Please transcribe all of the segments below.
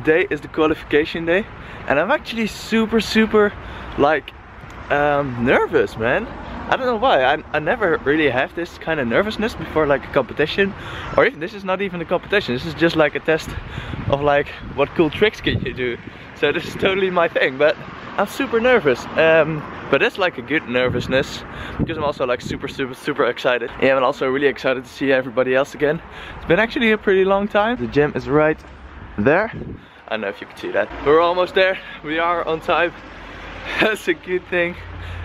today is the qualification day, and I'm actually super like nervous, man. I don't know why. I never really have this kind of nervousness before like a competition, or even this is not even a competition. This is just like a test of like what cool tricks can you do. So this is totally my thing, but I'm super nervous. But it's like a good nervousness because I'm also like super excited. Yeah, I'm also really excited to see everybody else again. It's been actually a pretty long time. The gym is right there. I don't know if you can see that. We're almost there. We are on time. That's a good thing.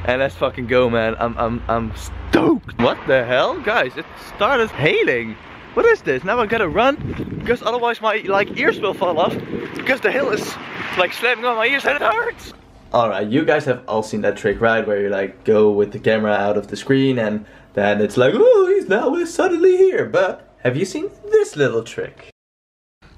And let's fucking go, man. I'm stoked. What the hell? Guys, it started hailing. What is this? Now I gotta run because otherwise my like ears will fall off because the hail is like slamming on my ears and it hurts. Alright, you guys have all seen that trick, right? Where you like go with the camera out of the screen and then it's like, oh, he's now suddenly here. But have you seen this little trick?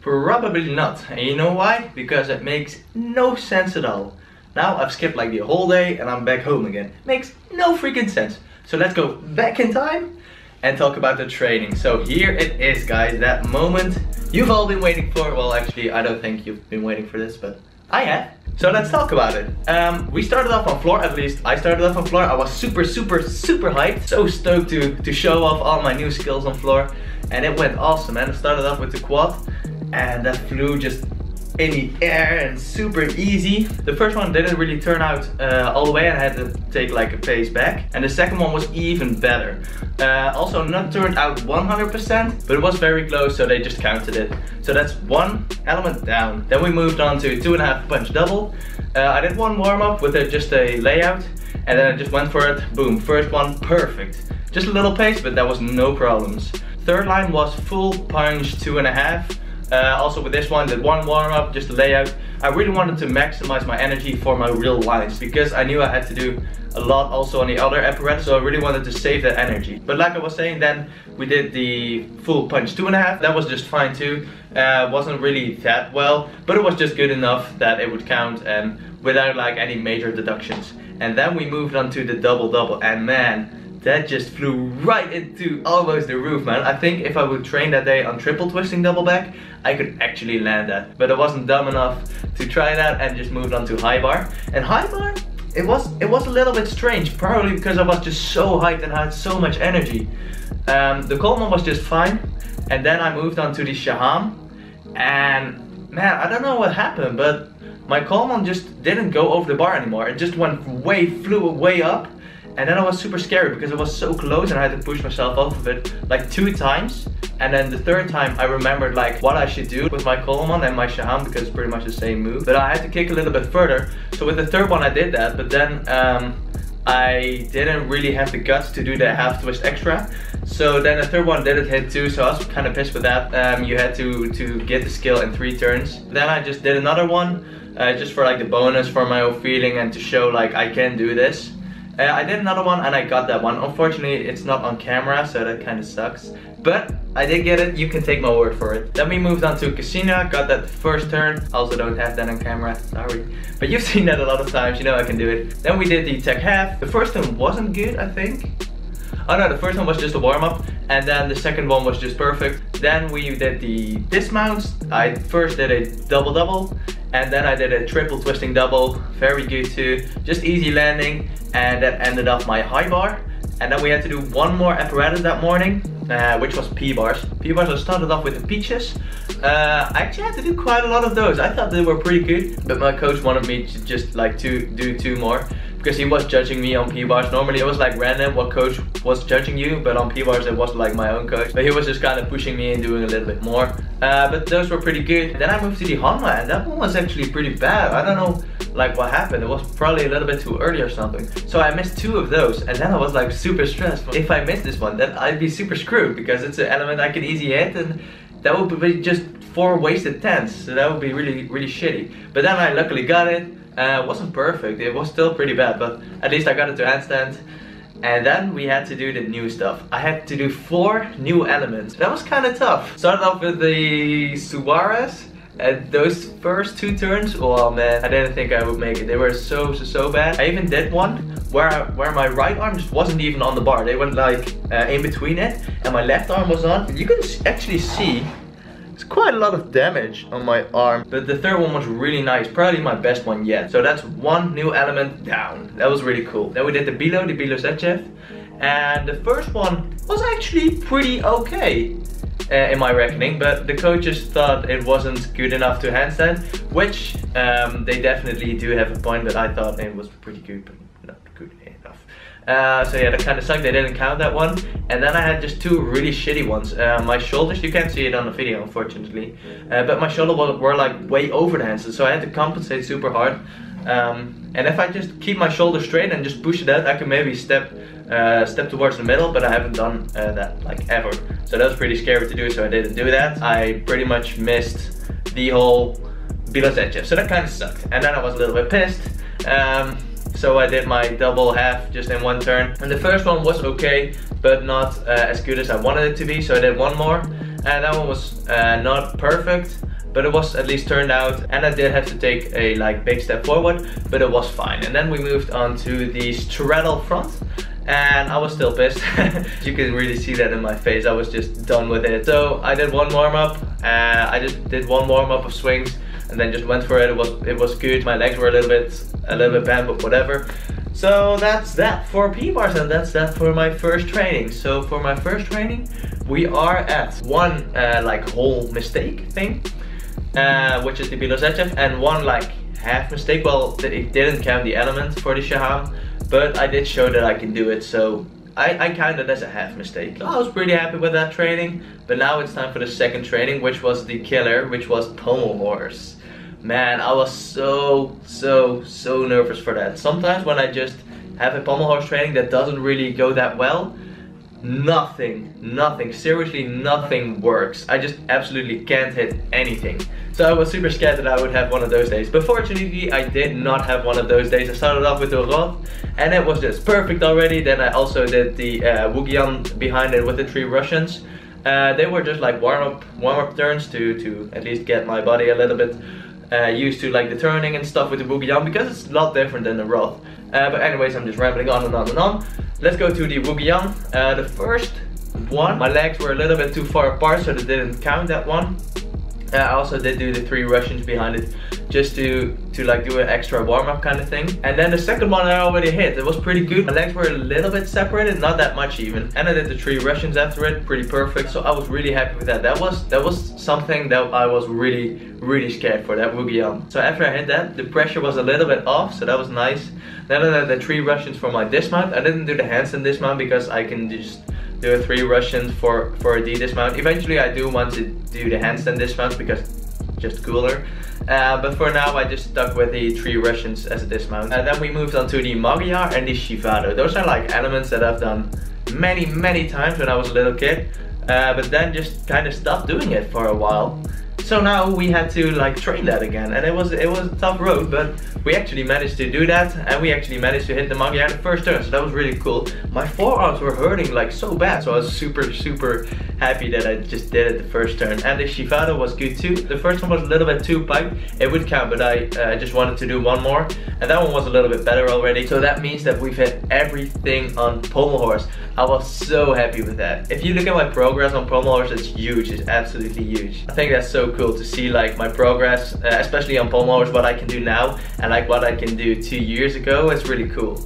Probably not. And you know why? Because it makes no sense at all. Now I've skipped like the whole day and I'm back home again. Makes no freaking sense. So let's go back in time and talk about the training. So here it is, guys, that moment you've all been waiting for. Well, actually, I don't think you've been waiting for this, but I have. So let's talk about it. We started off on floor, at least I started off on floor. I was super hyped. So stoked to show off all my new skills on floor. And it went awesome, man. I started off with the quad and that flew just in the air and super easy. The first one didn't really turn out all the way and I had to take like a pace back. And the second one was even better. Also not turned out 100%, but it was very close, so they just counted it. So that's one element down. Then we moved on to 2.5 punch double. I did one warm up with just a layout and then I just went for it. Boom, first one, perfect. Just a little pace, but that was no problems. Third line was full punch 2.5. Also with this one, did one warm up, just a layout. I really wanted to maximize my energy for my real lines because I knew I had to do a lot also on the other apparatus, so I really wanted to save that energy. But like I was saying, then we did the full punch 2.5. That was just fine too. Wasn't really that well, but it was just good enough that it would count and without like any major deductions. And then we moved on to the double and man, that just flew right into almost the roof, man. I think if I would train that day on triple twisting double back, I could actually land that. But I wasn't dumb enough to try that and just moved on to high bar. And high bar, it was a little bit strange, probably because I was just so hyped and had so much energy. The Coleman was just fine. And then I moved on to the Shaham. And man, I don't know what happened, but my Coleman just didn't go over the bar anymore. It just flew way up. And then it was super scary because it was so close and I had to push myself off of it like 2 times. And then the third time I remembered like what I should do with my Coleman and my Shaham because it's pretty much the same move. But I had to kick a little bit further. So with the third one I did that, but then I didn't really have the guts to do the half twist extra. So then the third one didn't hit too, so I was kind of pissed with that. You had to get the skill in 3 turns. Then I just did another one just for like the bonus for my own feeling and to show like I can do this. I did another one and I got that one. Unfortunately, it's not on camera, so that kind of sucks. But I did get it, you can take my word for it. Then we moved on to Casino, got that first turn. Also don't have that on camera, sorry. But you've seen that a lot of times, you know I can do it. Then we did the tech half. The first one wasn't good, I think. Oh no, the first one was just a warm up. And then the second one was just perfect. Then we did the dismounts. I first did a double. And then I did a triple twisting double, very good too. Just easy landing, and that ended up my high bar. And then we had to do one more apparatus that morning, which was P-bars. P-bars I started off with the peaches. I actually had to do quite a lot of those. I thought they were pretty good, but my coach wanted me to just like do 2 more. Because he was judging me on P-bars. Normally it was like random what coach was judging you, but on P-bars it was like my own coach. But he was just kind of pushing me and doing a little bit more. But those were pretty good. Then I moved to the Hanma and that one was actually pretty bad. I don't know like what happened. It was probably a little bit too early or something. So I missed 2 of those and then I was like super stressed. If I missed this one, then I'd be super screwed because it's an element I can easily hit and that would be just 4 wasted tens. So that would be really shitty. But then I luckily got it. It wasn't perfect, it was still pretty bad, but at least I got it to handstand. And then we had to do the new stuff. I had to do 4 new elements. That was kind of tough. Started off with the Suarez. And those first 2 turns, oh man, I didn't think I would make it. They were so bad. I even did one where my right arm just wasn't even on the bar. They went like in between it, and my left arm was on. You can actually see, it's quite a lot of damage on my arm. But the third one was really nice, probably my best one yet. So that's one new element down. That was really cool. Then we did the Bilozechev. And the first one was actually pretty okay. In my reckoning, but the coaches thought it wasn't good enough to handstand, which they definitely do have a point, but I thought it was pretty good, but not good enough. So yeah, that kind of sucked. They didn't count that one. And then I had just two really shitty ones. My shoulders, you can't see it on the video unfortunately, but my shoulders were like way over the handstand, so I had to compensate super hard. And if I just keep my shoulders straight and just push it out, I can maybe step towards the middle, but I haven't done that like ever. So that was pretty scary to do, so I didn't do that. I pretty much missed the whole Bilozechev, so that kind of sucked. And then I was a little bit pissed. So I did my double half just in one turn. And the first one was okay, but not as good as I wanted it to be, so I did one more. And that one was not perfect, but it was at least turned out, and I did have to take a like big step forward, but it was fine. And then we moved on to the straddle front, and I was still pissed. You can really see that in my face. I was just done with it. So I did one warm up. I just did one warm up of swings, and then just went for it. It was good. My legs were a little bit bent, but whatever. So that's that for P-bars, and that's that for my first training. So for my first training, we are at one like whole mistake thing. Which is the Bilozechev, and one like half mistake. Well, it didn't count the element for the Shaham, but I did show that I can do it, so I counted as a half mistake. So I was pretty happy with that training, but now it's time for the second training, which was the killer, which was pommel horse. Man, I was so nervous for that. Sometimes when I just have a pommel horse training that doesn't really go that well, nothing, seriously nothing works. I just absolutely can't hit anything. So I was super scared that I would have one of those days. But fortunately, I did not have one of those days. I started off with the Roth, and it was just perfect already. Then I also did the Wugyan behind it with the 3 Russians. They were just like warm-up turns to at least get my body a little bit used to like the turning and stuff with the Wugyan, because it's a lot different than the Roth. But anyways, I'm just rambling on and on and on. Let's go to the Wugyan. The first one, my legs were a little bit too far apart, so they didn't count that one. I also did do the 3 Russians behind it, just to like do an extra warm-up kind of thing. And then the second one I already hit. It was pretty good. My legs were a little bit separated, not that much even. And I did the 3 Russians after it, pretty perfect. So I was really happy with that. That was something that I was really scared for, that Wugyan. So after I hit that, the pressure was a little bit off, so that was nice. Then I did the 3 Russians for my dismount. I didn't do the handstand dismount because I can just do a 3 Russians for a D dismount. Eventually I do want to do the handstand dismount because it's just cooler. But for now I just stuck with the 3 Russians as a dismount. And then we moved on to the Magyar and the Shivado. Those are like elements that I've done many times when I was a little kid. But then just kind of stopped doing it for a while. So now we had to like train that again, and it was a tough road, but we actually managed to do that, and we actually managed to hit the Magyar the first turn, so that was really cool. My forearms were hurting like so bad, so I was super happy that I just did it the first turn. And the Shivado was good too. The first one was a little bit too piped. It would count, but I just wanted to do one more, and that one was a little bit better already. So that means that we've hit everything on pommel horse. I was so happy with that. If you look at my progress on pommel horse, it's huge. It's absolutely huge. I think that's so cool to see like my progress, especially on pommel horse, what I can do now and like what I can do 2 years ago. It's really cool.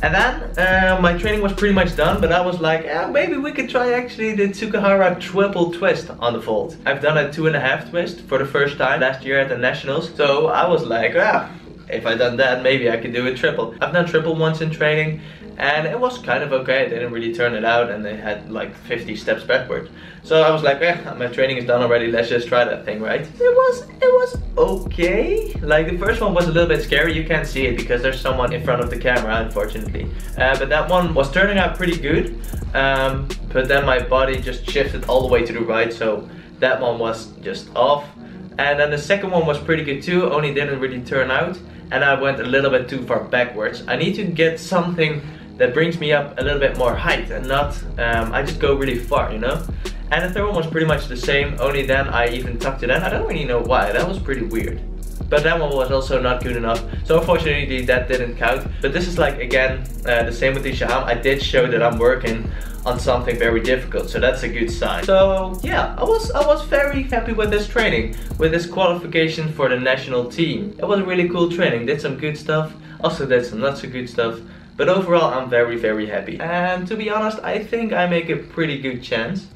And then my training was pretty much done, but I was like, maybe we could try actually the Tsukahara triple twist on the vault. I've done a 2.5 twist for the first time last year at the Nationals, so I was like, if I done that, maybe I could do a triple. I've done triple once in training, and it was kind of okay. I didn't really turn it out, and they had like 50 steps backwards. So I was like, my training is done already, let's just try that thing, right? It was okay. Like the first one was a little bit scary. You can't see it because there's someone in front of the camera, unfortunately. But that one was turning out pretty good. But then my body just shifted all the way to the right, so that one was just off. And then the second one was pretty good too, only didn't really turn out. And I went a little bit too far backwards. I need to get something that brings me up a little bit more height and not, I just go really far, you know? And the third one was pretty much the same, only then I even tucked it in. I don't really know why, that was pretty weird. but that one was also not good enough. So unfortunately that didn't count. But this is like, again, the same with the Shaham. I did show that I'm working on something very difficult, so that's a good sign. So yeah, I was very happy with this training, with this qualification for the national team. It was a really cool training, did some good stuff, also did some not so good stuff, but overall I'm very happy. And to be honest, I think I make a pretty good chance,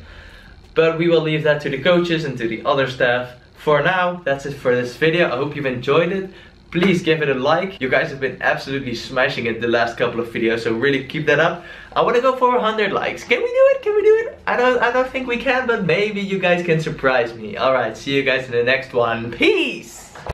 but we will leave that to the coaches and to the other staff. For now, that's it for this video. I hope you've enjoyed it. Please give it a like. You guys have been absolutely smashing it the last couple of videos, so really keep that up. I want to go for 100 likes. Can we do it? Can we do it? I don't think we can, but maybe you guys can surprise me. Alright, see you guys in the next one. Peace!